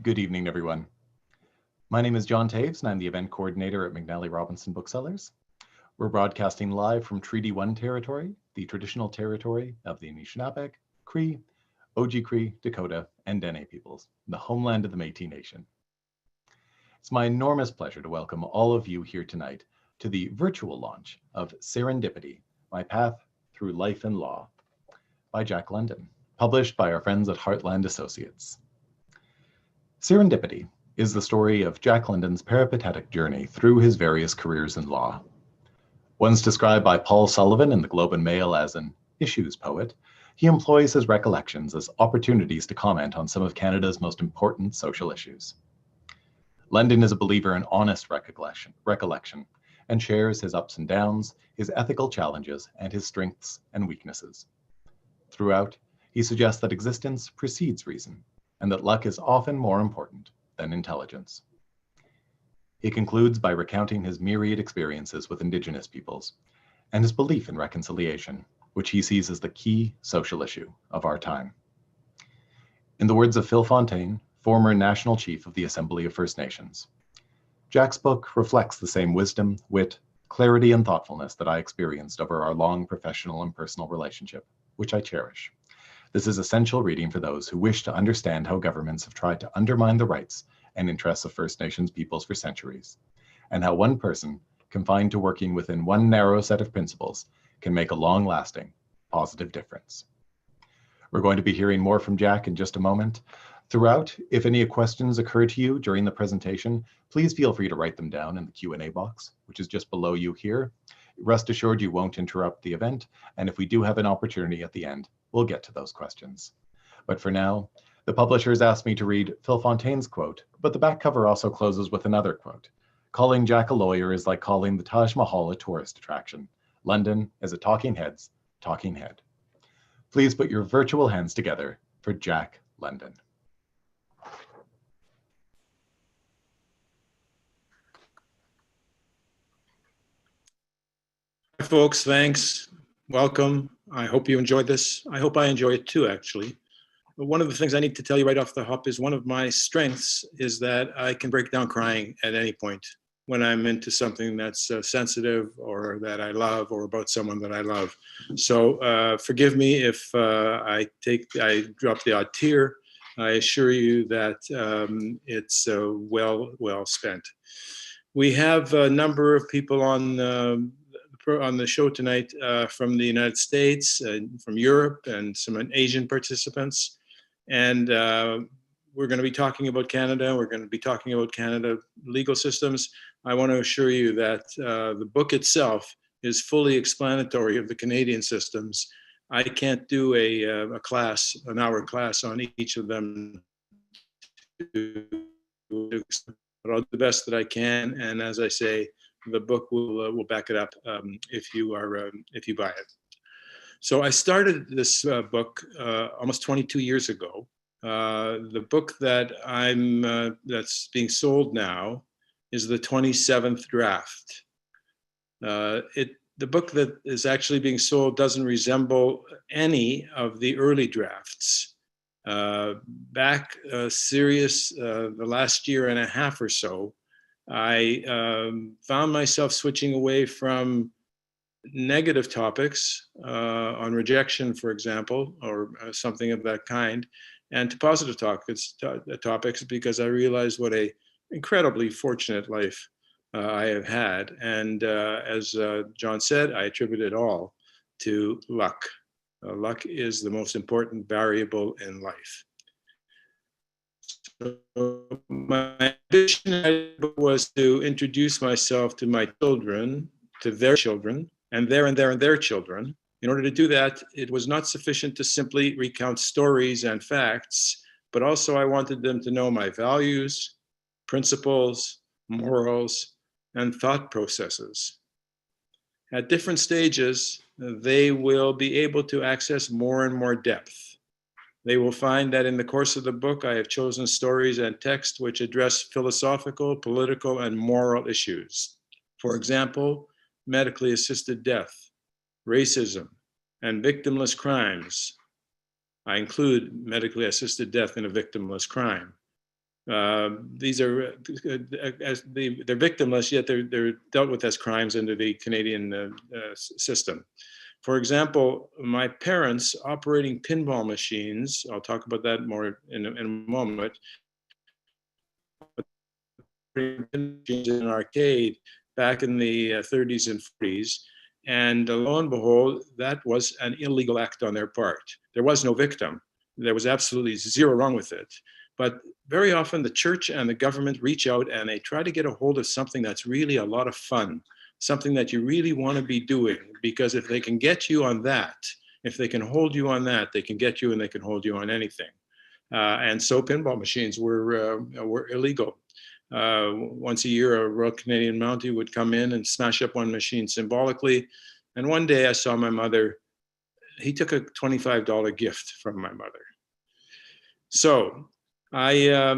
Good evening, everyone. My name is John Taves, and I'm the event coordinator at McNally Robinson Booksellers. We're broadcasting live from Treaty 1 territory, the traditional territory of the Anishinaabe, Cree, Oji-Cree, Dakota, and Dene peoples, the homeland of the Métis Nation. It's my enormous pleasure to welcome all of you here tonight to the virtual launch of Serendipity, My Path Through Life and Law by Jack London, published by our friends at Heartland Associates. Serendipity is the story of Jack London's peripatetic journey through his various careers in law. Once described by Paul Sullivan in the Globe and Mail as an issues poet, he employs his recollections as opportunities to comment on some of Canada's most important social issues. London is a believer in honest recollection and shares his ups and downs, his ethical challenges, and his strengths and weaknesses. Throughout, he suggests that existence precedes reason, and that luck is often more important than intelligence. He concludes by recounting his myriad experiences with Indigenous peoples and his belief in reconciliation, which he sees as the key social issue of our time. In the words of Phil Fontaine, former National Chief of the Assembly of First Nations, Jack's book reflects the same wisdom, wit, clarity, and thoughtfulness that I experienced over our long professional and personal relationship, which I cherish. This is essential reading for those who wish to understand how governments have tried to undermine the rights and interests of First Nations peoples for centuries, and how one person, confined to working within one narrow set of principles, can make a long-lasting, positive difference. We're going to be hearing more from Jack in just a moment. Throughout, if any questions occur to you during the presentation, please feel free to write them down in the Q&A box, which is just below you here. Rest assured you won't interrupt the event, and if we do have an opportunity at the end, we'll get to those questions. But for now, the publishers asked me to read Phil Fontaine's quote, but the back cover also closes with another quote. Calling Jack a lawyer is like calling the Taj Mahal a tourist attraction. London is a talking head's talking head. Please put your virtual hands together for Jack London. Hi, folks, thanks. Welcome. I hope you enjoyed this. I hope I enjoy it too, actually. But one of the things I need to tell you right off the hop is one of my strengths is that I can break down crying at any point when I'm into something that's sensitive or that I love or about someone that I love. So forgive me if I drop the odd tear. I assure you that it's well spent. We have a number of people on the show tonight from the United States, from Europe, and some Asian participants. And we're going to be talking about Canada. We're going to be talking about Canada legal systems. I want to assure you that the book itself is fully explanatory of the Canadian systems. I can't do a class, an hour class on each of them, but I'll do the best that I can. And as I say, the book will back it up if you buy it. So I started this book almost 22 years ago. The book that that's being sold now is the 27th draft. The book that is actually being sold doesn't resemble any of the early drafts. Back the last year and a half or so, I found myself switching away from negative topics on rejection, for example, or something of that kind, and to positive topics because I realized what a incredibly fortunate life I have had. And as John said, I attribute it all to luck. Luck is the most important variable in life. So my ambition was to introduce myself to my children, to their children, and their children. In order to do that, it was not sufficient to simply recount stories and facts, but also I wanted them to know my values, principles, morals, and thought processes. At different stages, they will be able to access more and more depth. They will find that in the course of the book, I have chosen stories and text which address philosophical, political, and moral issues. For example, medically assisted death, racism, and victimless crimes. I include medically assisted death in a victimless crime. These are they're victimless, yet they're dealt with as crimes under the Canadian system. For example, my parents operating pinball machines, I'll talk about that more in a moment, in an arcade back in the 30s and 40s. And lo and behold, that was an illegal act on their part. There was no victim. There was absolutely zero wrong with it. But very often the church and the government reach out and they try to get a hold of something that's really a lot of fun, something that you really want to be doing, because if they can get you on that, if they can hold you on that, they can get you and they can hold you on anything. And so pinball machines were illegal. Once a year, a Royal Canadian Mountie would come in and smash up one machine symbolically. And one day I saw my mother, he took a $25 gift from my mother. So I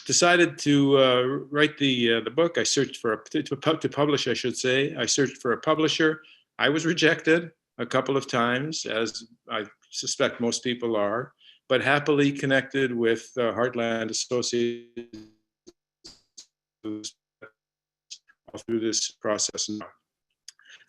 decided to write the book. I searched for to publish, I should say. I searched for a publisher. I was rejected a couple of times, as I suspect most people are, but happily connected with Heartland Associates through this process now.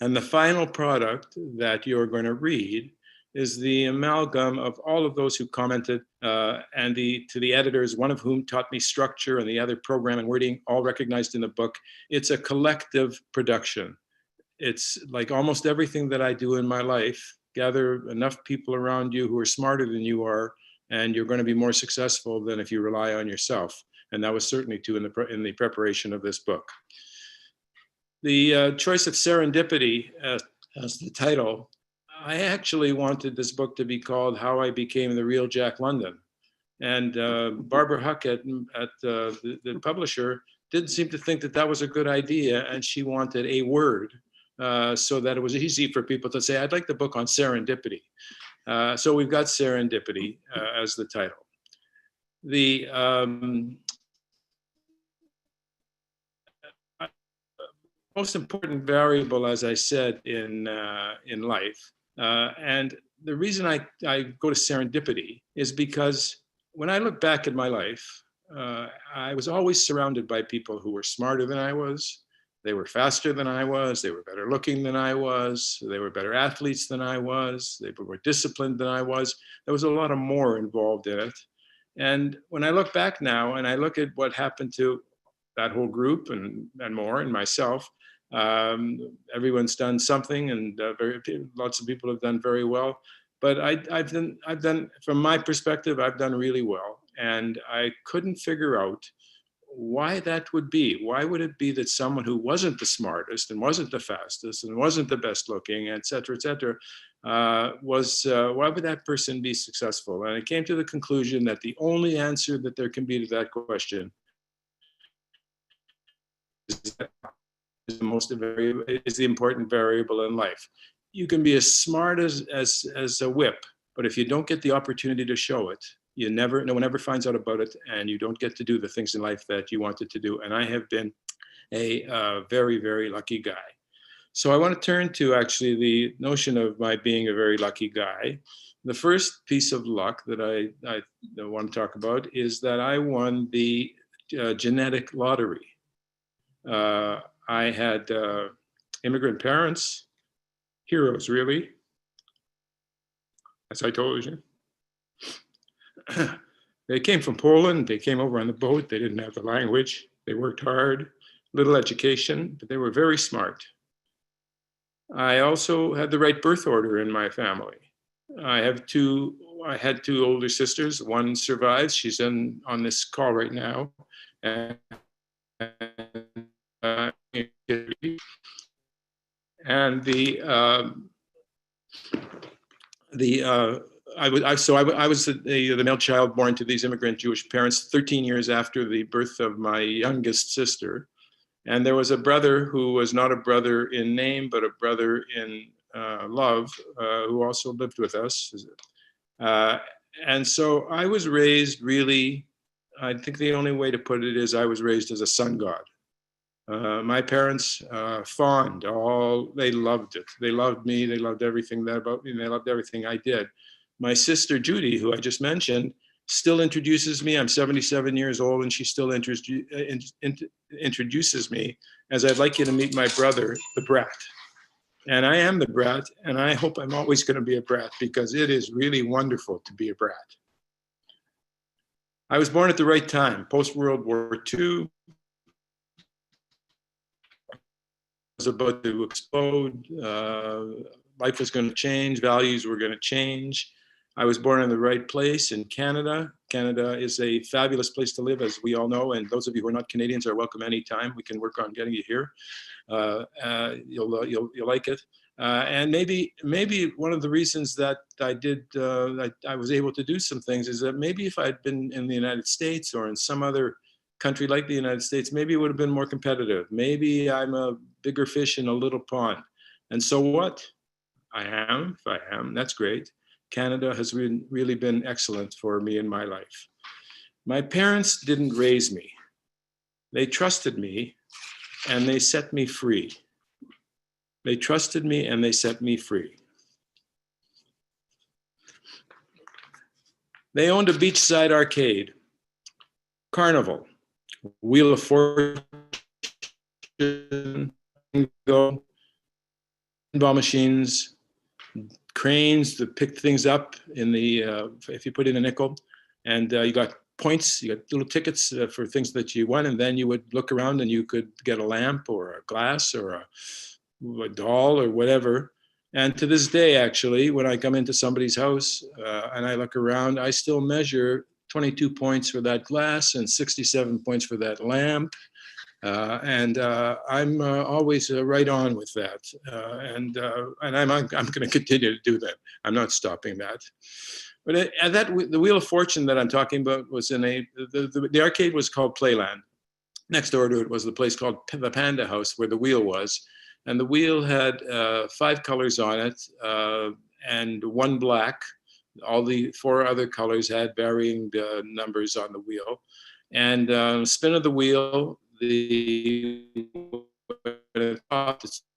And the final product that you're going to read is the amalgam of all of those who commented and to the editors, one of whom taught me structure and the other program and wording, all recognized in the book. It's a collective production. It's like almost everything that I do in my life. Gather enough people around you who are smarter than you are, and you're going to be more successful than if you rely on yourself. And that was certainly true in the preparation of this book. The choice of Serendipity as the title, I actually wanted this book to be called How I Became the Real Jack London. And Barbara Huck at the publisher didn't seem to think that that was a good idea, and she wanted a word so that it was easy for people to say, I'd like the book on serendipity. So we've got Serendipity as the title. The most important variable, as I said, in life, and the reason I go to serendipity is because when I look back at my life, I was always surrounded by people who were smarter than I was. They were faster than I was. They were better looking than I was. They were better athletes than I was. They were more disciplined than I was. There was a lot of more involved in it. And when I look back now and I look at what happened to that whole group and more and myself, everyone's done something, and lots of people have done very well. But I've done, from my perspective, I've done really well. And I couldn't figure out why that would be. Why would it be that someone who wasn't the smartest and wasn't the fastest and wasn't the best looking, et cetera, why would that person be successful? And I came to the conclusion that the only answer that there can be to that question is the important variable in life. You can be as smart as a whip, but if you don't get the opportunity to show it, no one ever finds out about it, and you don't get to do the things in life that you wanted to do. And I have been a very, very lucky guy. So I want to turn to actually the notion of my being a very lucky guy. The first piece of luck that I want to talk about is that I won the genetic lottery. I had immigrant parents, heroes really, as I told you. They came from Poland. They came over on the boat. They didn't have the language. They worked hard, little education, but they were very smart. I also had the right birth order in my family. I had two older sisters. One survives. She's on this call right now. And I was the male child born to these immigrant Jewish parents 13 years after the birth of my youngest sister. And there was a brother who was not a brother in name, but a brother in love, who also lived with us. And so I was raised really, I think the only way to put it is I was raised as a sun god. My parents, fond, they loved it. They loved me. They loved everything about me. And they loved everything I did. My sister, Judy, who I just mentioned, still introduces me. I'm 77 years old, and she still introduces me as, I'd like you to meet my brother, the brat. And I am the brat, and I hope I'm always going to be a brat, because it is really wonderful to be a brat. I was born at the right time, post-World War II. Was about to explode. Life was going to change. Values were going to change. I was born in the right place in Canada. Canada is a fabulous place to live, as we all know. And those of you who are not Canadians are welcome anytime. We can work on getting you here. You'll like it. And maybe one of the reasons that I was able to do some things is that maybe if I'd been in the United States or in some other country like the United States, maybe it would have been more competitive. Maybe I'm a bigger fish in a little pond. And so what? I am, if I am, that's great. Canada has really been excellent for me in my life. My parents didn't raise me. They trusted me and they set me free. They trusted me and they set me free. They owned a beachside arcade, Carnival, Wheel of Fortune, pinball machines, cranes to pick things up in the, if you put in a nickel, and you got points, you got little tickets for things that you won, and then you would look around and you could get a lamp or a glass or a doll or whatever. And to this day, actually, when I come into somebody's house and I look around, I still measure 22 points for that glass and 67 points for that lamp. I'm always right on with that. And I'm going to continue to do that. I'm not stopping that. But the Wheel of Fortune that I'm talking about was in the arcade was called Playland. Next door to it was the place called the Panda House, where the wheel was. And the wheel had 5 colors on it and 1 black. All the 4 other colors had varying numbers on the wheel. And spin of the wheel, it's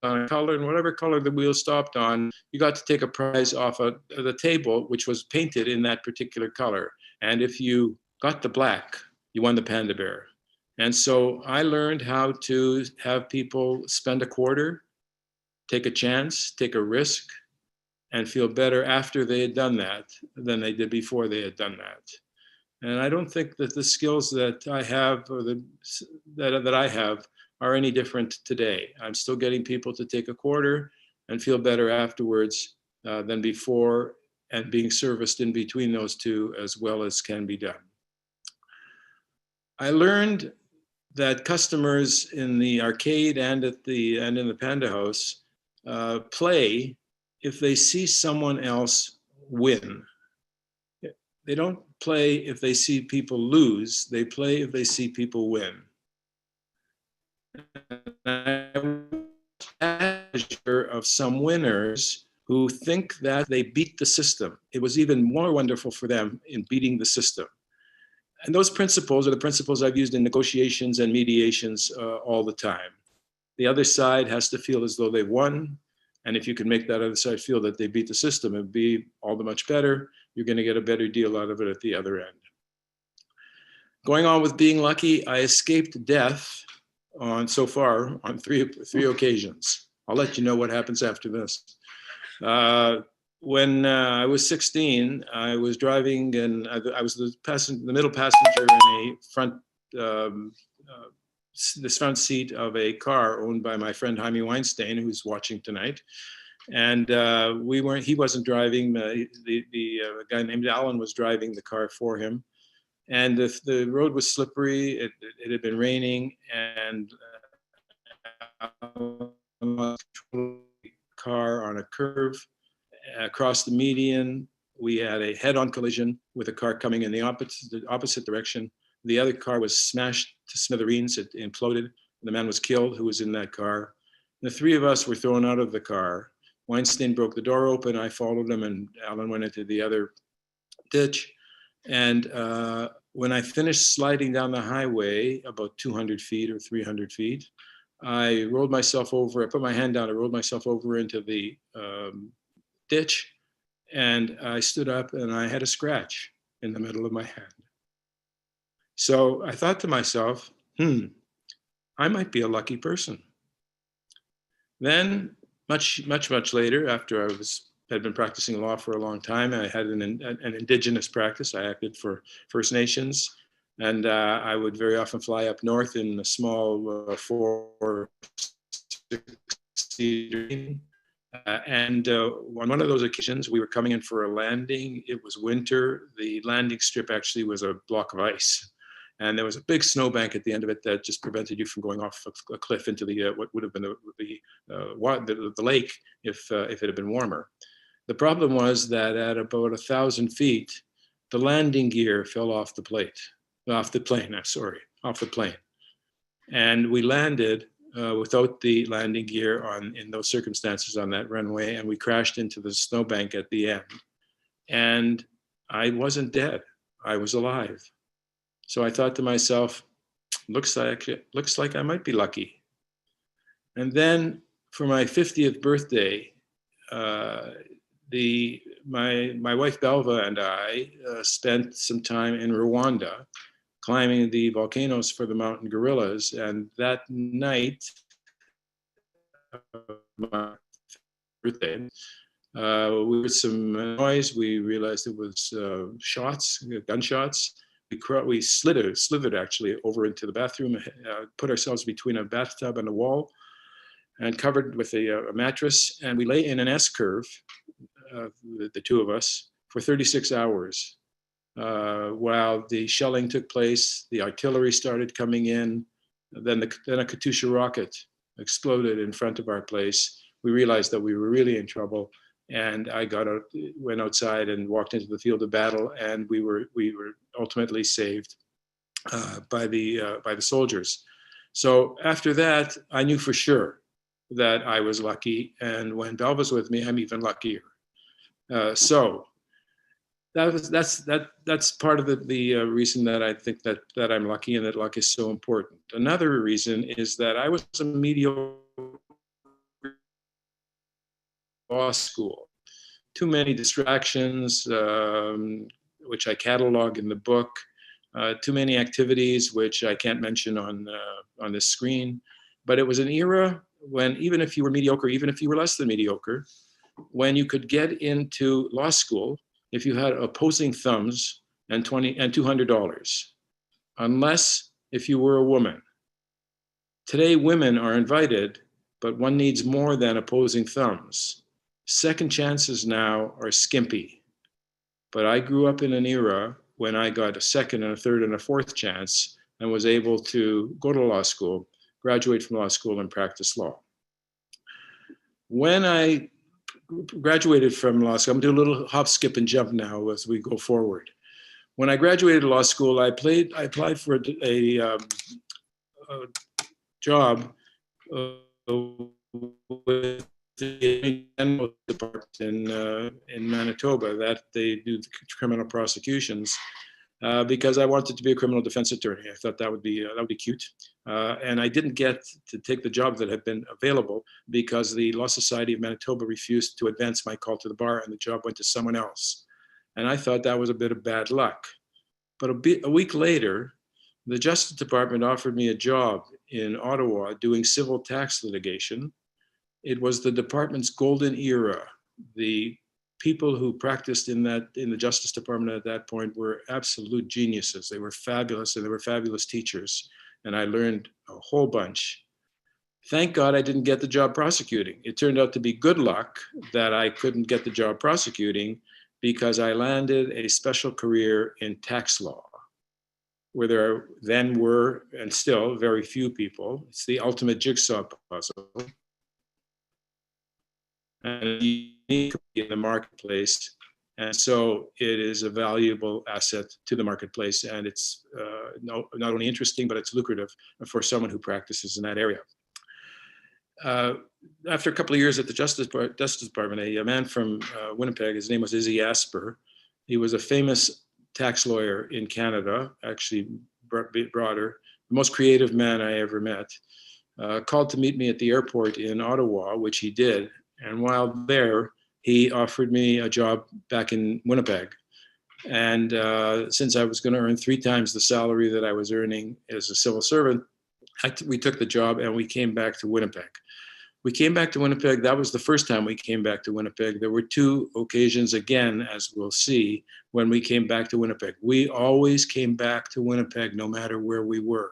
on a color, and whatever color the wheel stopped on, you got to take a prize off of the table, which was painted in that particular color. And if you got the black, you won the panda bear. And so I learned how to have people spend a quarter, take a chance, take a risk, and feel better after they had done that than they did before they had done that. And I don't think that the skills that I have or that I have are any different today. I'm still getting people to take a quarter and feel better afterwards than before, and being serviced in between those two as well as can be done. I learned that customers in the arcade and in the Panda House play if they see someone else win. They don't play if they see people lose. They play if they see people win. Of some winners who think that they beat the system. It was even more wonderful for them in beating the system. And those principles are the principles I've used in negotiations and mediations all the time. The other side has to feel as though they won. And if you can make that other side feel that they beat the system, it'd be all the much better. You're going to get a better deal out of it at the other end. Going on with being lucky, I escaped death so far on three occasions. I'll let you know what happens after this. When I was 16, I was driving, and I was the middle passenger in the front seat of a car owned by my friend Jaime Weinstein, who's watching tonight. And he wasn't driving. The guy named Alan was driving the car for him. And the road was slippery. It had been raining, and car on a curve across the median. We had a head-on collision with a car coming in the opposite direction. The other car was smashed to smithereens. It imploded. The man was killed who was in that car. The 3 of us were thrown out of the car. Weinstein broke the door open. I followed him, and Alan went into the other ditch. And when I finished sliding down the highway about 200 feet or 300 feet, I rolled myself over. I put my hand down. I rolled myself over into the ditch, and I stood up, and I had a scratch. in the middle of my hand. So I thought to myself, I might be a lucky person. Then, much later, after I had been practicing law for a long time, I had an indigenous practice. I acted for First Nations, and I would very often fly up north in a small 4-seater. And on one of those occasions, we were coming in for a landing. It was winter. The landing strip actually was a block of ice. And there was a big snowbank at the end of it that just prevented you from going off a cliff into the what would have been the lake if it had been warmer. The problem was that at about 1,000 feet, the landing gear fell off the plane. And we landed without the landing gear in those circumstances on that runway, and we crashed into the snowbank at the end. And I wasn't dead. I was alive. So I thought to myself, looks like I might be lucky. And then for my 50th birthday, my wife Belva and I spent some time in Rwanda climbing the volcanoes for the mountain gorillas. And that night, my birthday, we heard some noise. We realized it was gunshots. We slithered actually over into the bathroom, put ourselves between a bathtub and a wall, and covered with a mattress. And we lay in an S-curve, the two of us, for 36 hours. While the shelling took place, the artillery started coming in, then a Katyusha rocket exploded in front of our place. We realized that we were really in trouble, and I went outside and walked into the field of battle, and we were ultimately saved by the soldiers. So after that, I knew for sure that I was lucky, and when Belva's with me, I'm even luckier. So that's part of the reason that I think that I'm lucky and that luck is so important. Another reason is that I was a mediocre law school. Too many distractions, which I catalog in the book. Too many activities, which I can't mention on this screen. But it was an era when even if you were mediocre, even if you were less than mediocre, when you could get into law school if you had opposing thumbs and $200, unless if you were a woman. Today, women are invited, but one needs more than opposing thumbs. Second chances now are skimpy. But I grew up in an era when I got a second and a third and a fourth chance and was able to go to law school, graduate from law school, and practice law. When I graduated from law school, I'm gonna do a little hop, skip, and jump now as we go forward. When I graduated law school, I applied for a job with the department in Manitoba that they do criminal prosecutions because I wanted to be a criminal defense attorney. I thought that would be cute, and I didn't get to take the job that had been available because the Law Society of Manitoba refused to advance my call to the bar, and the job went to someone else. And I thought that was a bit of bad luck. But a week later, the Justice Department offered me a job in Ottawa doing civil tax litigation. It was the department's golden era. The people who practiced in the Justice Department at that point were absolute geniuses. They were fabulous, and they were fabulous teachers. And I learned a whole bunch. Thank God I didn't get the job prosecuting. It turned out to be good luck that I couldn't get the job prosecuting because I landed a special career in tax law, where there then were, and still, very few people. It's the ultimate jigsaw puzzle. And unique in the marketplace. And so it is a valuable asset to the marketplace. And it's not only interesting, but it's lucrative for someone who practices in that area. After a couple of years at the Justice Department, a man from Winnipeg, his name was Izzy Asper. He was a famous tax lawyer in Canada, actually broader, the most creative man I ever met, called to meet me at the airport in Ottawa, which he did. And while there, he offered me a job back in Winnipeg. And since I was going to earn 3 times the salary that I was earning as a civil servant, we took the job and we came back to Winnipeg. We came back to Winnipeg. That was the first time we came back to Winnipeg. There were 2 occasions again, as we'll see, when we came back to Winnipeg. We always came back to Winnipeg no matter where we were.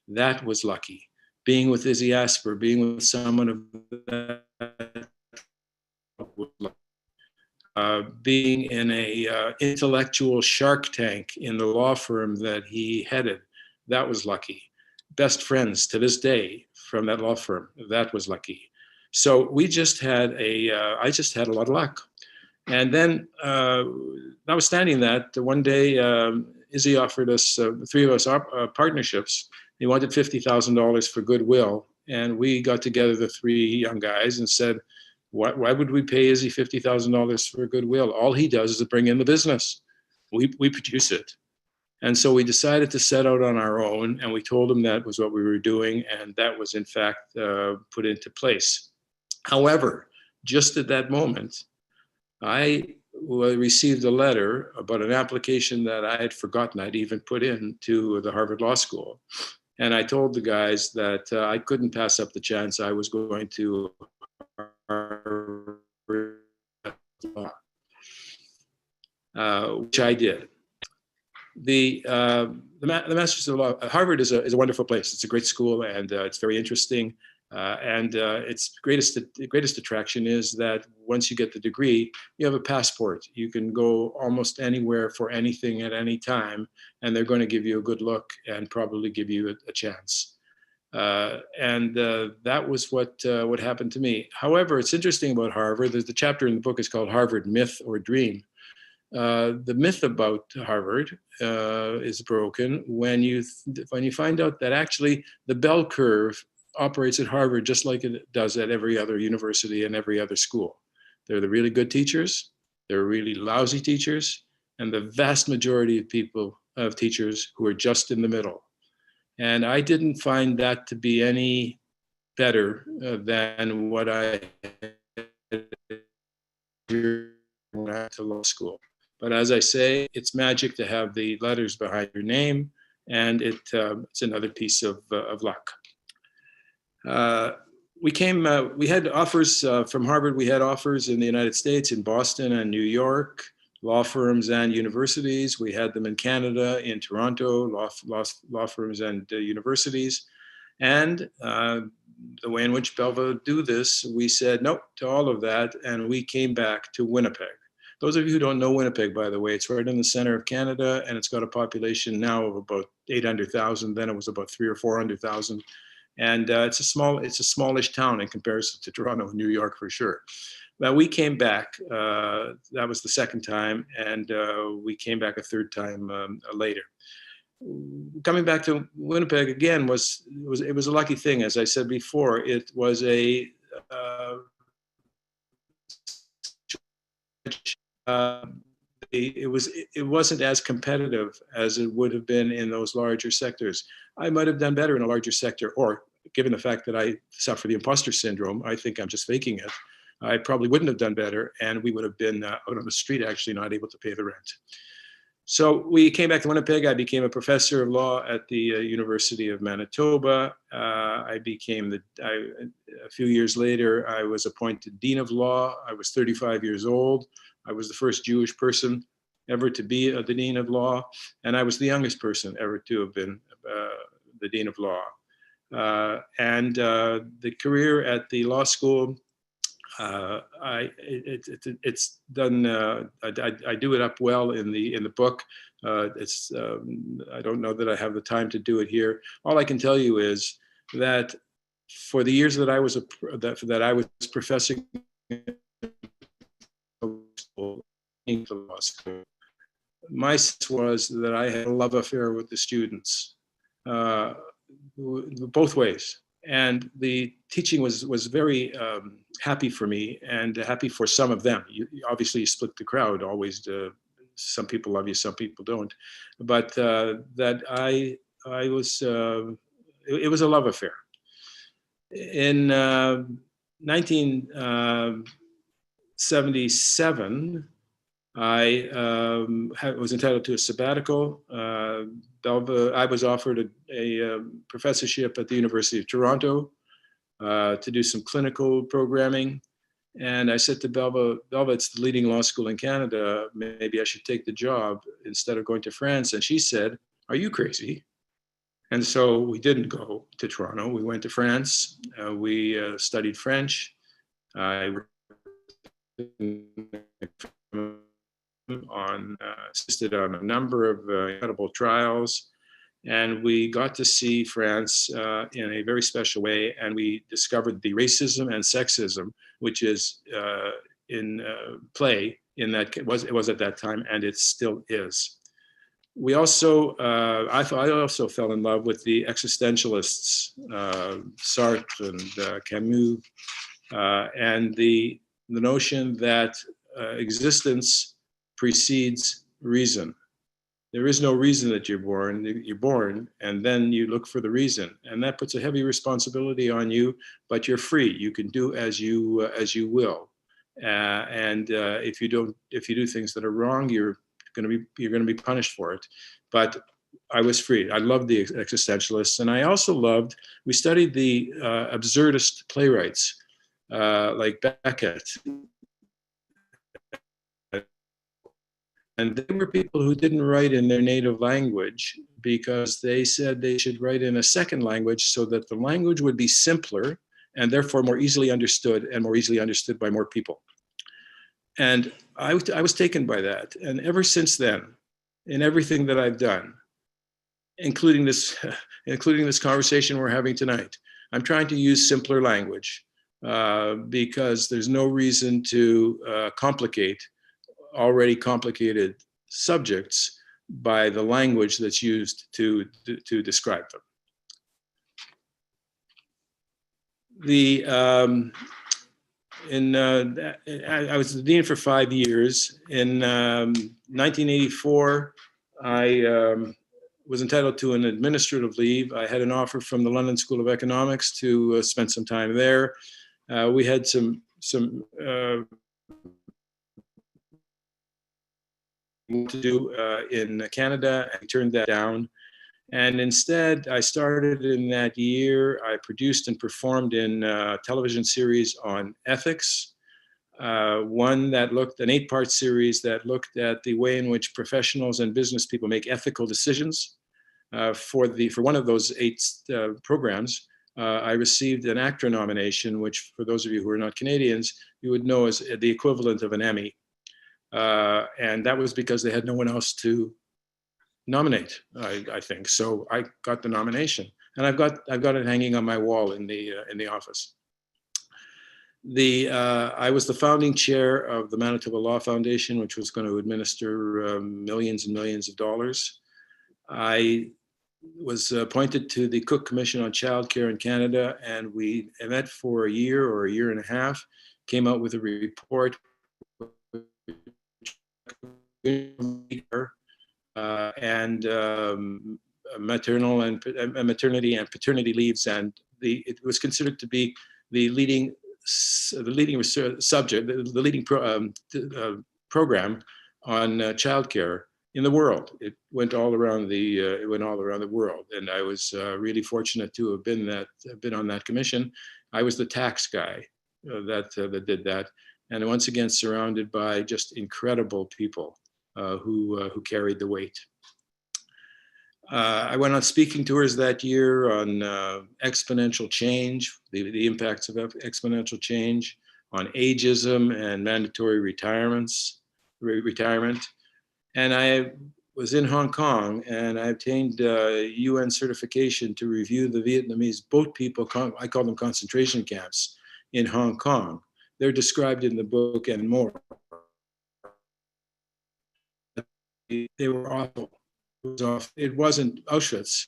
That was lucky. Being with Izzy Asper, being with someone of that, being in a intellectual shark tank in the law firm that he headed, that was lucky. Best friends to this day from that law firm, that was lucky. So we just had I just had a lot of luck. And then, notwithstanding that, one day Izzy offered us, the 3 of us, partnerships. He wanted $50,000 for goodwill. And we got together, the 3 young guys, and said, why would we pay Izzy $50,000 for goodwill? All he does is bring in the business. We produce it. And so we decided to set out on our own, and we told him that was what we were doing, and that was in fact put into place. However, just at that moment, I received a letter about an application that I had forgotten I'd even put in to the Harvard Law School. And I told the guys that I couldn't pass up the chance I was going to Harvard Law, which I did. The Masters of Law, Harvard is a wonderful place. It's a great school, and it's very interesting. And its greatest attraction is that once you get the degree, you have a passport. You can go almost anywhere for anything at any time, and they're going to give you a good look and probably give you a chance. And that was what happened to me. However, it's interesting about Harvard. There's the chapter in the book is called Harvard Myth or Dream. The myth about Harvard is broken when you find out that actually the bell curve operates at Harvard just like it does at every other university and every other school. There are the really good teachers, there are really lousy teachers, and the vast majority of teachers who are just in the middle. And I didn't find that to be any better than what I had when I went to law school. But as I say, it's magic to have the letters behind your name, and it's another piece of luck. We had offers from Harvard. We had offers in the United States, in Boston and New York, law firms and universities. We had them in Canada, in Toronto, law firms and universities. And the way in which Belva do this, we said no to all of that, and we came back to Winnipeg. Those of you who don't know Winnipeg, by the way, it's right in the center of Canada, and it's got a population now of about 800,000. Then it was about 300,000 or 400,000. And it's a smallish town in comparison to Toronto and New York for sure. But we came back. That was the second time, and we came back a third time later. Coming back to Winnipeg again was a lucky thing. As I said before, it was it wasn't as competitive as it would have been in those larger sectors. I might have done better in a larger sector, or given the fact that I suffer the imposter syndrome, I think I'm just faking it. I probably wouldn't have done better, and we would have been out on the street actually not able to pay the rent. So we came back to Winnipeg. I became a professor of law at the University of Manitoba. A few years later, I was appointed Dean of Law. I was 35 years old. I was the first Jewish person ever to be the Dean of Law, and I was the youngest person ever to have been the Dean of Law. And the career at the law school, it's done. I do it up well in the book. I don't know that I have the time to do it here. All I can tell you is that for the years that I was professing in the law school, my sense was that I had a love affair with the students, both ways. And the teaching was very happy for me and happy for some of them. Obviously, you split the crowd. Always, some people love you, some people don't. But that I was, it was a love affair. In 1977, I was entitled to a sabbatical. I was offered a professorship at the University of Toronto to do some clinical programming. And I said to Belva, it's the leading law school in Canada. Maybe I should take the job instead of going to France. And she said, are you crazy? And so we didn't go to Toronto. We went to France. We studied French. I assisted on a number of incredible trials. And we got to see France in a very special way. And we discovered the racism and sexism, which is in play in that, it was at that time, and it still is. We also, I also fell in love with the existentialists, Sartre and Camus, and the notion that existence precedes reason. There is no reason that you're born. You're born, and then you look for the reason, and that puts a heavy responsibility on you. But you're free. You can do as you will, and if you do things that are wrong, you're going to be punished for it. But I was free. I loved the existentialists, and I also loved. We studied the absurdist playwrights like Beckett. And they were people who didn't write in their native language because they said they should write in a second language so that the language would be simpler and therefore more easily understood, and more easily understood by more people. And I was taken by that. And ever since then, in everything that I've done, including this conversation we're having tonight, I'm trying to use simpler language because there's no reason to complicate already complicated subjects by the language that's used to describe them. I was the dean for 5 years. In 1984, I was entitled to an administrative leave. I had an offer from the London School of Economics to spend some time there. We had some to do in Canada. I turned that down. And instead, I started in that year, I produced and performed in a television series on ethics. One that looked, an 8-part series that looked at the way in which professionals and business people make ethical decisions. For one of those 8 programs, I received an ACTRA nomination, which for those of you who are not Canadians, you would know as the equivalent of an Emmy. And that was because they had no one else to nominate, I think. So I got the nomination, and I've got it hanging on my wall in the office. I was the founding chair of the Manitoba Law Foundation, which was going to administer millions and millions of dollars. I was appointed to the Cook Commission on Childcare in Canada, and we met for a year or a year and a half, came out with a report and maternity and paternity leaves, and it was considered to be the leading subject, the leading program on childcare in the world. It went all around the world, and I was really fortunate to have been on that commission. I was the tax guy that did that, and once again surrounded by just incredible people who carried the weight. I went on speaking tours that year on exponential change, the impacts of exponential change, on ageism and mandatory retirement. And I was in Hong Kong, and I obtained UN certification to review the Vietnamese boat people, I call them concentration camps, in Hong Kong. They're described in the book and more. They were awful. It wasn't Auschwitz,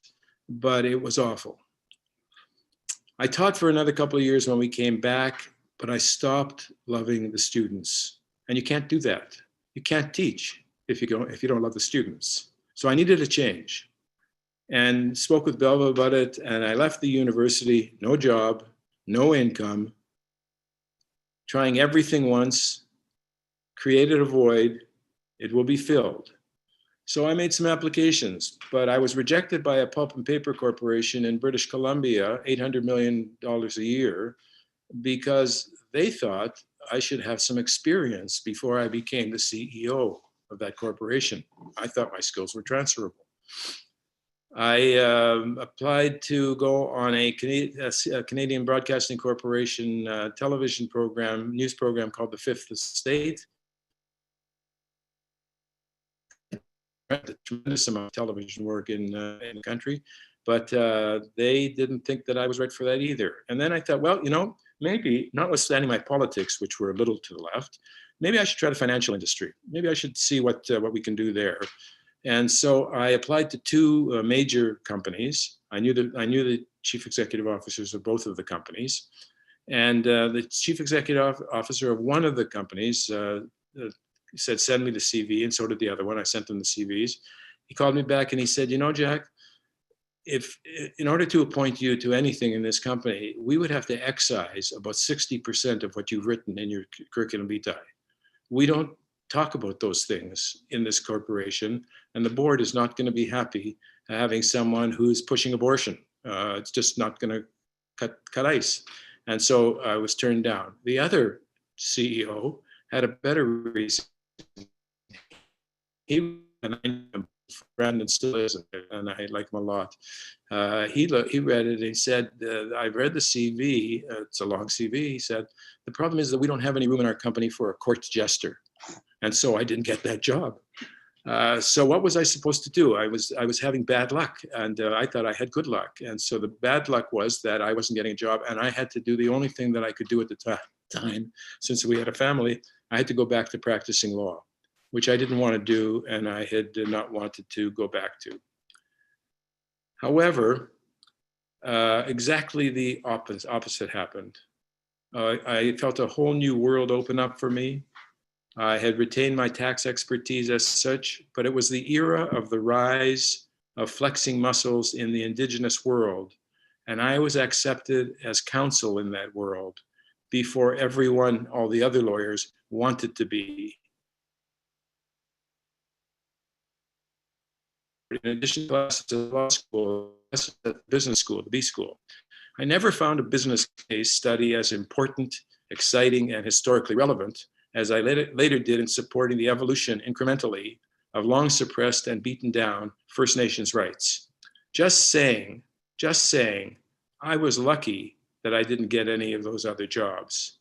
but it was awful. I taught for another couple of years when we came back, but I stopped loving the students. And you can't do that. You can't teach if you don't love the students. So I needed a change, and spoke with Belva about it. And I left the university, no job, no income, trying everything once, created a void, It will be filled. So I made some applications, but I was rejected by a pulp and paper corporation in British Columbia, $800 million a year, because they thought I should have some experience before I became the CEO of that corporation. I thought my skills were transferable. I applied to go on a Canadian Broadcasting Corporation television program, news program called The Fifth Estate. A tremendous amount of television work in the country, but they didn't think that I was right for that either. And then I thought, well, you know, maybe, notwithstanding my politics, which were a little to the left, maybe I should try the financial industry. Maybe I should see what we can do there. And so I applied to two major companies. I knew the chief executive officers of both of the companies, and the chief executive officer of one of the companies said, send me the CV, and so did the other one. I sent them the CVs. He called me back and he said, you know, Jack, if in order to appoint you to anything in this company, we would have to excise about 60% of what you've written in your curriculum vitae. We don't talk about those things in this corporation, and the board is not going to be happy having someone who's pushing abortion. It's just not going to cut ice. And so I was turned down. The other CEO had a better reason. He was a friend and still is, and I like him a lot. He read it and he said, I've read the CV, it's a long CV. He said, the problem is that we don't have any room in our company for a court jester. And so I didn't get that job. So what was I supposed to do? I was having bad luck, and I thought I had good luck. And so the bad luck was that I wasn't getting a job, and I had to do the only thing that I could do at the time, since we had a family. I had to go back to practicing law, which I didn't want to do, and I had not wanted to go back to. However, exactly the opposite happened. I felt a whole new world open up for me. I had retained my tax expertise as such, but it was the era of the rise of flexing muscles in the Indigenous world, and I was accepted as counsel in that world before everyone, all the other lawyers, wanted to be. In addition to classes at law school, at business school, the B school, I never found a business case study as important, exciting, and historically relevant as I later did in supporting the evolution incrementally of long suppressed and beaten down First Nations rights. Just saying, I was lucky that I didn't get any of those other jobs.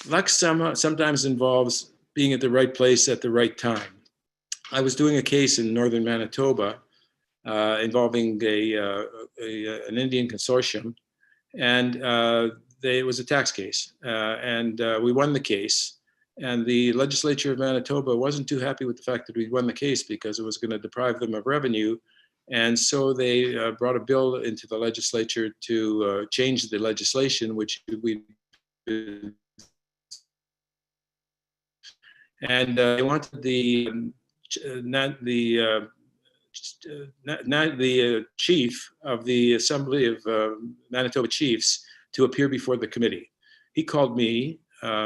Luck sometimes involves being at the right place at the right time. I was doing a case in northern Manitoba involving an Indian consortium, and it was a tax case, and we won the case. And the legislature of Manitoba wasn't too happy with the fact that we won the case because it was going to deprive them of revenue. And so they brought a bill into the legislature to change the legislation, which we and they wanted the chief of the Assembly of Manitoba Chiefs to appear before the committee. He called me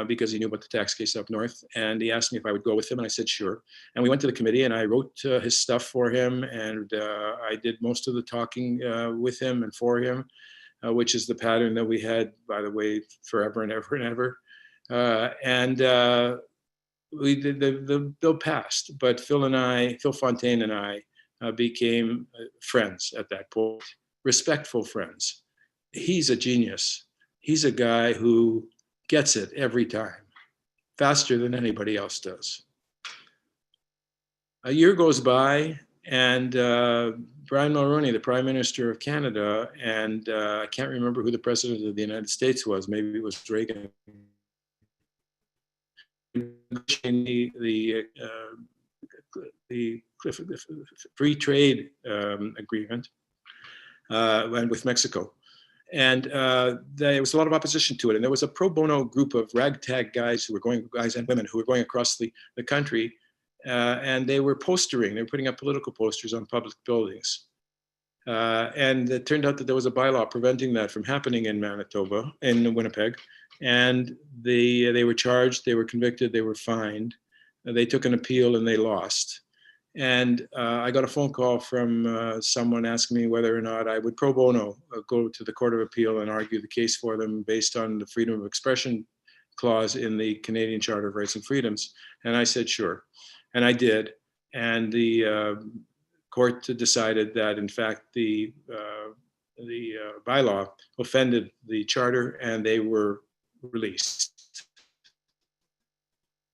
because he knew about the tax case up north, and he asked me if I would go with him, and I said sure. And we went to the committee, and I wrote his stuff for him, and I did most of the talking with him and for him, which is the pattern that we had, by the way, forever and ever and ever. We did, the bill passed, but Phil Fontaine and I became friends at that point, respectful friends. He's a genius. He's a guy who gets it every time, faster than anybody else does. A year goes by, and Brian Mulroney, the Prime Minister of Canada, and I can't remember who the President of the United States was, maybe it was Reagan, the free trade agreement with Mexico. And there was a lot of opposition to it. And there was a pro bono group of ragtag guys and women who were going across the country. And they were postering, they were putting up political posters on public buildings. And it turned out that there was a bylaw preventing that from happening in Manitoba, in Winnipeg. And they were charged, they were convicted, they were fined. They took an appeal and they lost. And I got a phone call from someone asking me whether or not I would pro bono go to the Court of Appeal and argue the case for them based on the freedom of expression clause in the Canadian Charter of Rights and Freedoms. And I said, sure. And I did. And the court decided that, in fact, the bylaw offended the charter, and they were released.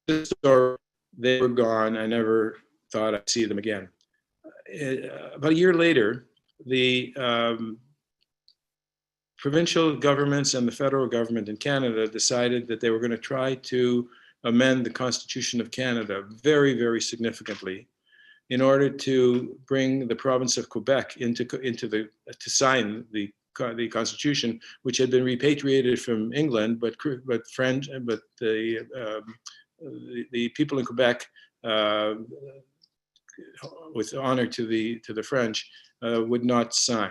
So they were gone. I never thought I'd see them again. About a year later, the provincial governments and the federal government in Canada decided that they were going to try to amend the Constitution of Canada very, very significantly in order to bring the province of Quebec to sign the Constitution, which had been repatriated from England, but the people in Quebec, with honor to the French, would not sign.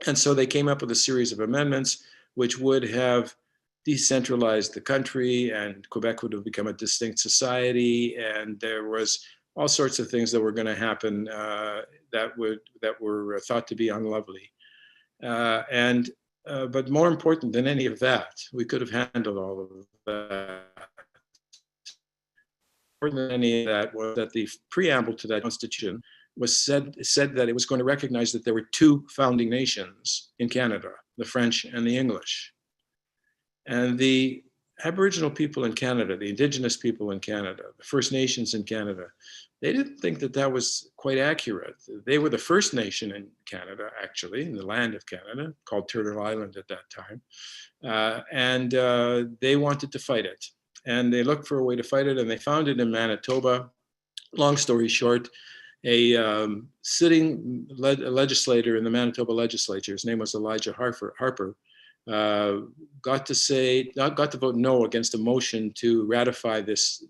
And so they came up with a series of amendments which would have decentralized the country, and Quebec would have become a distinct society, and there was all sorts of things that were going to happen that were thought to be unlovely. But more important than any of that, we could have handled all of that. More than any of that was that the preamble to that Constitution was said that it was going to recognize that there were two founding nations in Canada, the French and the English. And the Aboriginal people in Canada, the Indigenous people in Canada, the First Nations in Canada, they didn't think that that was quite accurate. They were the first nation in Canada, actually, in the land of Canada, called Turtle Island at that time. And they wanted to fight it. And they looked for a way to fight it, and they found it in Manitoba. Long story short, a sitting legislator in the Manitoba legislature, his name was Elijah Harper, got to vote no against a motion to ratify these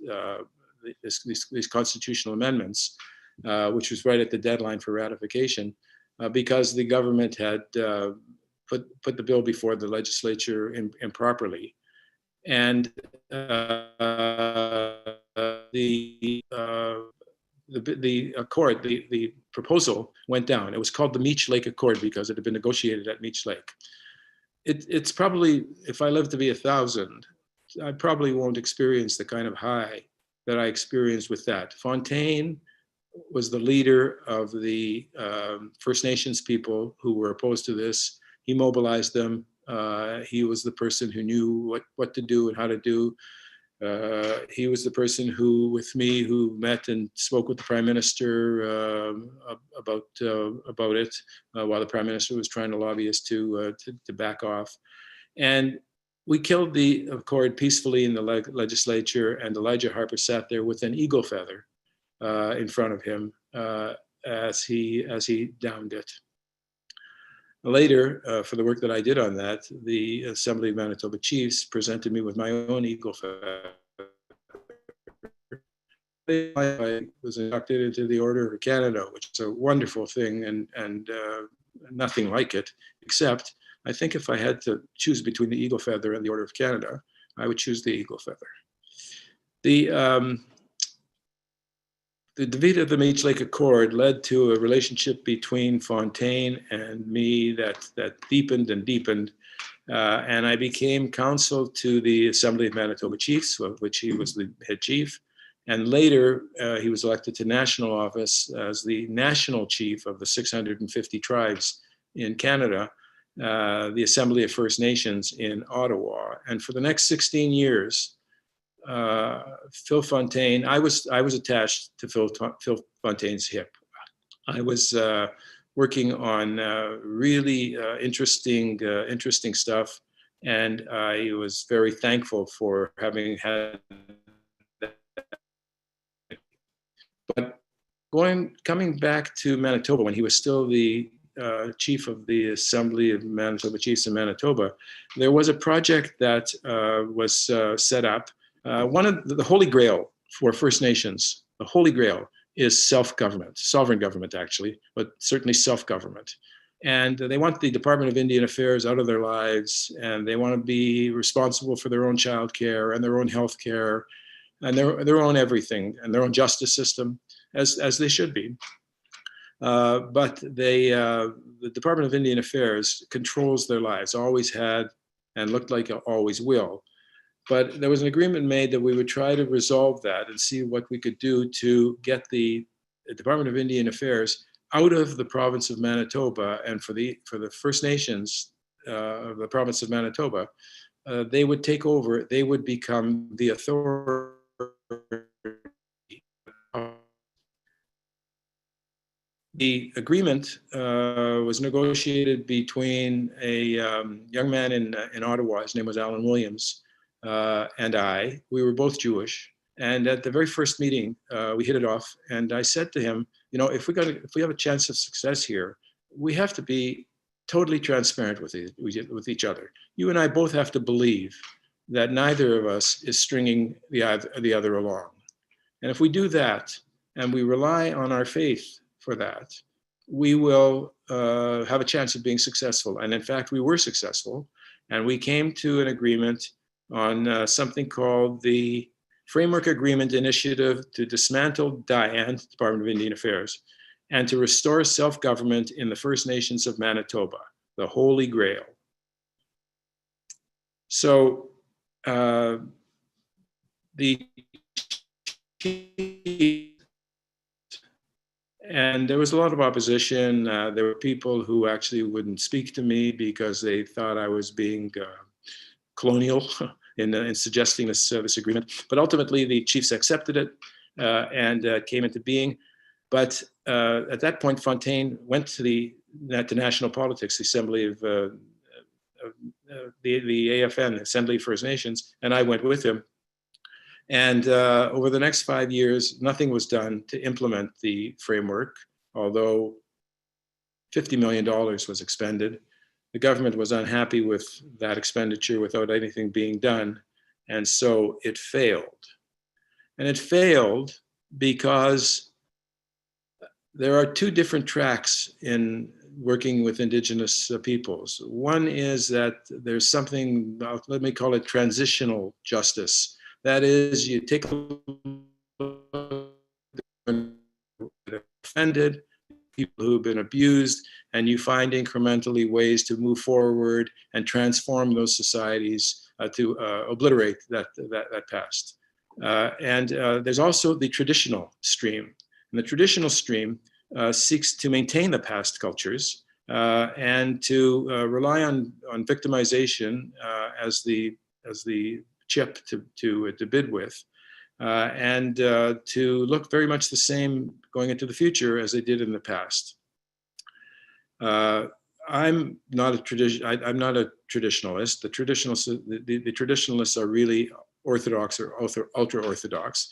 constitutional amendments, which was right at the deadline for ratification, because the government had put the bill before the legislature improperly. And the accord, the proposal went down. It was called the Meech Lake Accord because it had been negotiated at Meech Lake. It's probably, if I live to be 1,000, I probably won't experience the kind of high that I experienced with that. Fontaine was the leader of the First Nations people who were opposed to this. He mobilized them. He was the person who knew what to do and how to do. He was the person who met and spoke with the Prime Minister about it while the Prime Minister was trying to lobby us to back off. And we killed the accord peacefully in the legislature, and Elijah Harper sat there with an eagle feather in front of him as he downed it. Later, for the work that I did on that, the Assembly of Manitoba Chiefs presented me with my own eagle feather. I was inducted into the Order of Canada, which is a wonderful thing, and nothing like it, except I think if I had to choose between the eagle feather and the Order of Canada, I would choose the eagle feather. The defeat of the Meech Lake Accord led to a relationship between Fontaine and me that deepened and deepened. And I became counsel to the Assembly of Manitoba Chiefs, of which he was the head chief. And later, he was elected to national office as the national chief of the 650 tribes in Canada, the Assembly of First Nations in Ottawa. And for the next 16 years, Phil Fontaine, I was attached to Phil Fontaine's hip. I was working on really interesting stuff, and I was very thankful for having had that. But coming back to Manitoba when he was still the chief of the Assembly of Manitoba Chiefs in Manitoba, there was a project that was set up. One of the Holy Grail for First Nations, the Holy Grail is self-government, sovereign government actually, but certainly self-government. And they want the Department of Indian Affairs out of their lives, and they want to be responsible for their own child care and their own health care and their own everything and their own justice system, as they should be. But the Department of Indian Affairs controls their lives, always had, and looked like it always will. But there was an agreement made that we would try to resolve that and see what we could do to get the Department of Indian Affairs out of the province of Manitoba, and for the First Nations of the province of Manitoba, they would take over. They would become the authority. The agreement was negotiated between a young man in Ottawa. His name was Alan Williams, and I. We were both Jewish. And at the very first meeting, we hit it off. And I said to him, you know, if we have a chance of success here, we have to be totally transparent with each other. You and I both have to believe that neither of us is stringing the other along. And if we do that, and we rely on our faith for that, we will have a chance of being successful. And in fact, we were successful. And we came to an agreement on something called the Framework Agreement Initiative to dismantle DIAN, Department of Indian Affairs, and to restore self-government in the First Nations of Manitoba, the Holy Grail. So and there was a lot of opposition. There were people who actually wouldn't speak to me because they thought I was being colonial in suggesting this agreement. But ultimately, the chiefs accepted it and came into being. But at that point, Fontaine went to national politics, the Assembly of the AFN, Assembly of First Nations, and I went with him. And over the next 5 years, nothing was done to implement the framework, although $50 million was expended. The government was unhappy with that expenditure without anything being done, and so it failed. And it failed because there are two different tracks in working with Indigenous peoples. One is that there's something, let me call it transitional justice. That is, you take a offended, people who've been abused, and you find incrementally ways to move forward and transform those societies to obliterate that past. And there's also the traditional stream. And the traditional stream seeks to maintain the past cultures and to rely on victimization as the chip to bid with, and to look very much the same going into the future as they did in the past. I'm not a traditionalist. The traditionalists are really orthodox or ultra-orthodox,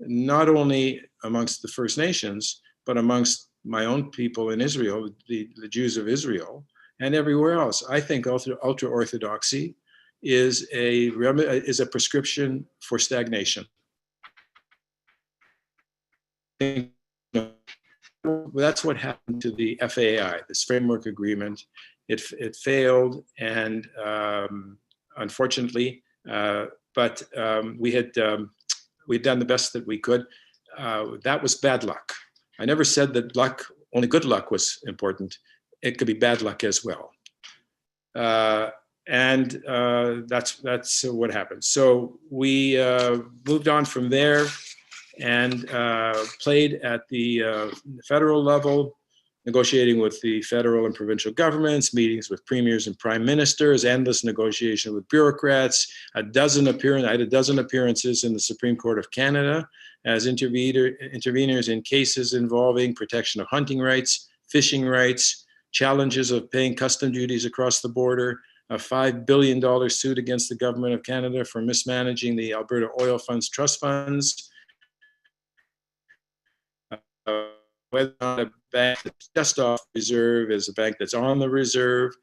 not only amongst the First Nations, but amongst my own people in Israel, the Jews of Israel, and everywhere else. I think ultra-orthodoxy is a prescription for stagnation. That's what happened to the FAI, this framework agreement. It failed, and unfortunately, but we had done the best that we could. That was bad luck. I never said that only good luck was important. It could be bad luck as well. And that's what happened. So we moved on from there and played at the federal level, negotiating with the federal and provincial governments, meetings with premiers and prime ministers, endless negotiation with bureaucrats, I had a dozen appearances in the Supreme Court of Canada as interveners in cases involving protection of hunting rights, fishing rights, challenges of paying custom duties across the border, a $5 billion suit against the government of Canada for mismanaging the Alberta Oil Funds trust funds, whether or not a bank that's just off reserve is a bank that's on the reserve,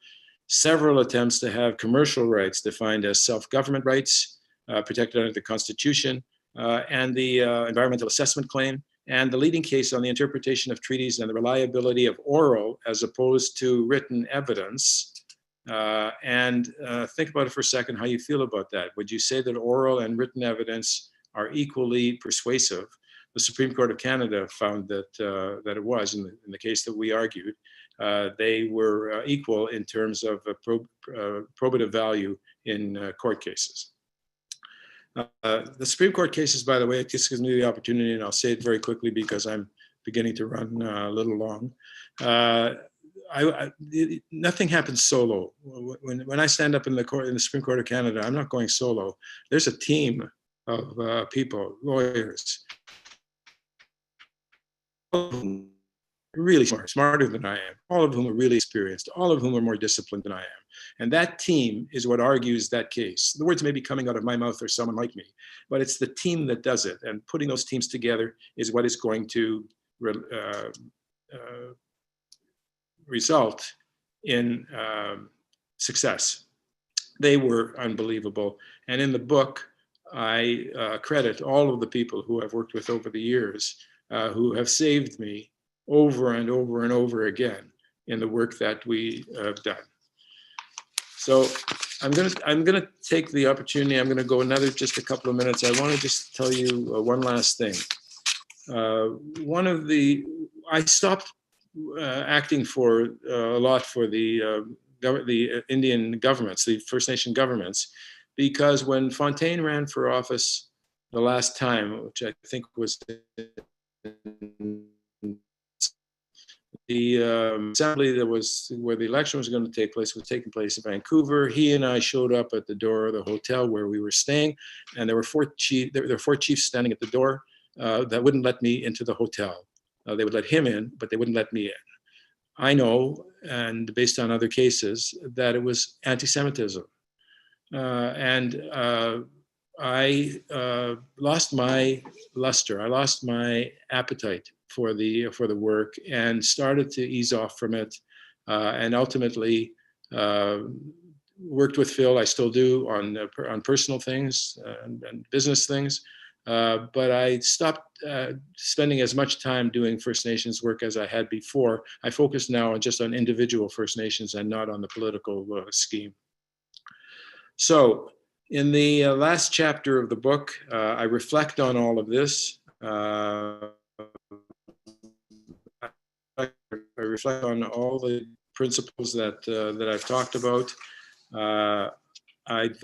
several attempts to have commercial rights defined as self-government rights protected under the Constitution, and the environmental assessment claim. and the leading case on the interpretation of treaties and the reliability of oral as opposed to written evidence. Think about it for a second, how you feel about that. Would you say that oral and written evidence are equally persuasive? The Supreme Court of Canada found that, that it was in the case that we argued. They were equal in terms of probative value in court cases. The Supreme Court cases, by the way, it just gives me the opportunity, and I'll say it very quickly because I'm beginning to run a little long. Nothing happens solo. When I stand up in the Supreme Court of Canada, I'm not going solo. There's a team of people, lawyers, really smart, smarter than I am, all of whom are really experienced, all of whom are more disciplined than I am. And that team is what argues that case. The words may be coming out of my mouth or someone like me, but it's the team that does it. And putting those teams together is what is going to result in success. They were unbelievable. And in the book, I credit all of the people who I've worked with over the years who have saved me over and over and over again in the work that we have done. So I'm gonna take the opportunity. I'm gonna go just a couple of minutes. I want to just tell you one last thing. I stopped acting for a lot for the Indian governments, the First Nation governments, because when Fontaine ran for office the last time, which I think was the assembly that was where the election was going to take place was taking place in Vancouver. He and I showed up at the door of the hotel where we were staying, and there were four chiefs standing at the door that wouldn't let me into the hotel. They would let him in, but they wouldn't let me in. I know, and based on other cases, that it was anti-Semitism. I lost my luster. I lost my appetite for the work and started to ease off from it, and ultimately worked with Phil. I still do on personal things and business things, but I stopped spending as much time doing First Nations work as I had before. I focus now just on individual First Nations and not on the political scheme. So in the last chapter of the book, I reflect on all of this. I reflect on all the principles that I've talked about. I've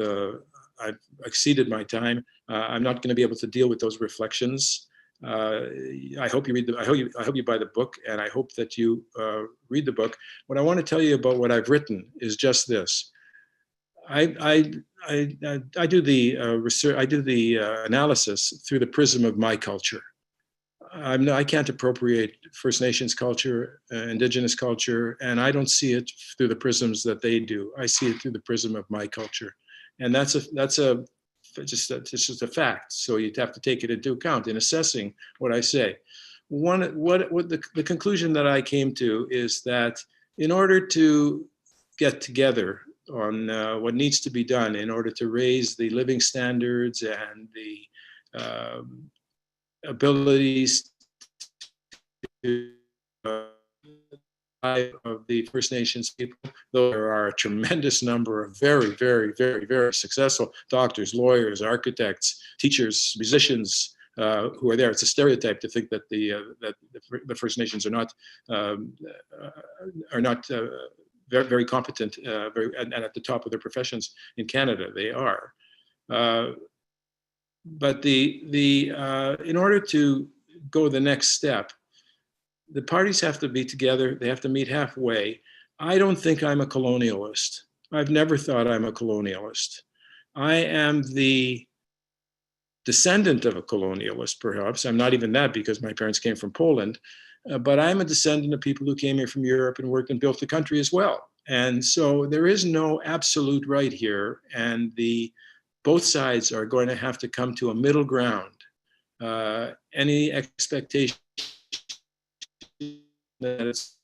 exceeded my time. I'm not going to be able to deal with those reflections. I hope you read I hope you buy the book, and I hope that you read the book. What I want to tell you about what I've written is just this. I do the research. I do the analysis through the prism of my culture. I can't appropriate First Nations culture, Indigenous culture, and I don't see it through the prisms that they do. I see it through the prism of my culture, and that's just a fact. So you'd have to take it into account in assessing what I say. The conclusion that I came to is that in order to get together on what needs to be done in order to raise the living standards and the abilities of the First Nations people, though there are a tremendous number of very, very, very, very successful doctors, lawyers, architects, teachers, musicians who are there. It's a stereotype to think that the First Nations are not very, very competent, and at the top of their professions in Canada. They are. But in order to go the next step, the parties have to be together. They have to meet halfway. I don't think I'm a colonialist. I've never thought I'm a colonialist. I am the descendant of a colonialist, perhaps. I'm not even that because my parents came from Poland, but I'm a descendant of people who came here from Europe and worked and built the country as well. And so there is no absolute right here, and both sides are going to have to come to a middle ground. Any expectation that it's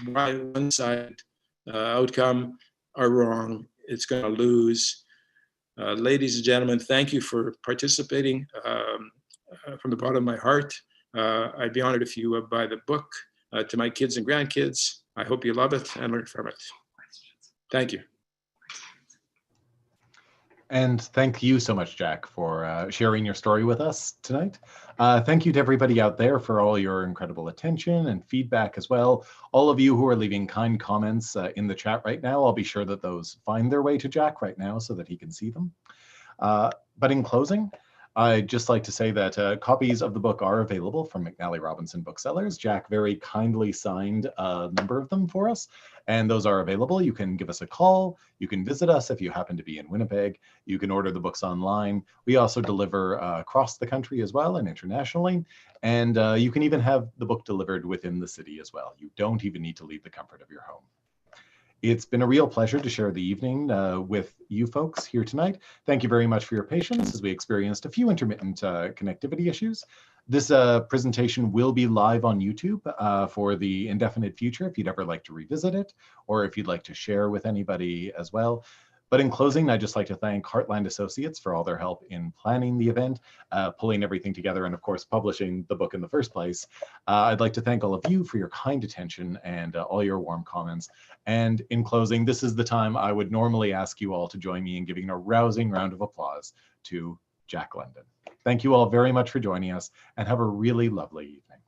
one side outcome are wrong. It's going to lose. Ladies and gentlemen, thank you for participating from the bottom of my heart. I'd be honored if you buy the book. To my kids and grandkids, I hope you love it and learn from it. Thank you. And thank you so much, Jack, for sharing your story with us tonight. Thank you to everybody out there for all your incredible attention and feedback as well. All of you who are leaving kind comments in the chat right now, I'll be sure that those find their way to Jack right now so that he can see them. But in closing, I'd just like to say that copies of the book are available from McNally Robinson Booksellers. Jack very kindly signed a number of them for us, and those are available. You can give us a call. You can visit us if you happen to be in Winnipeg. You can order the books online. We also deliver across the country as well and internationally. And you can even have the book delivered within the city as well. You don't even need to leave the comfort of your home. It's been a real pleasure to share the evening with you folks here tonight. Thank you very much for your patience as we experienced a few intermittent connectivity issues. This presentation will be live on YouTube for the indefinite future if you'd ever like to revisit it, or if you'd like to share with anybody as well. But in closing, I'd just like to thank Heartland Associates for all their help in planning the event, pulling everything together, and of course, publishing the book in the first place. I'd like to thank all of you for your kind attention and all your warm comments. And in closing, this is the time I would normally ask you all to join me in giving a rousing round of applause to Jack London. Thank you all very much for joining us, and have a really lovely evening.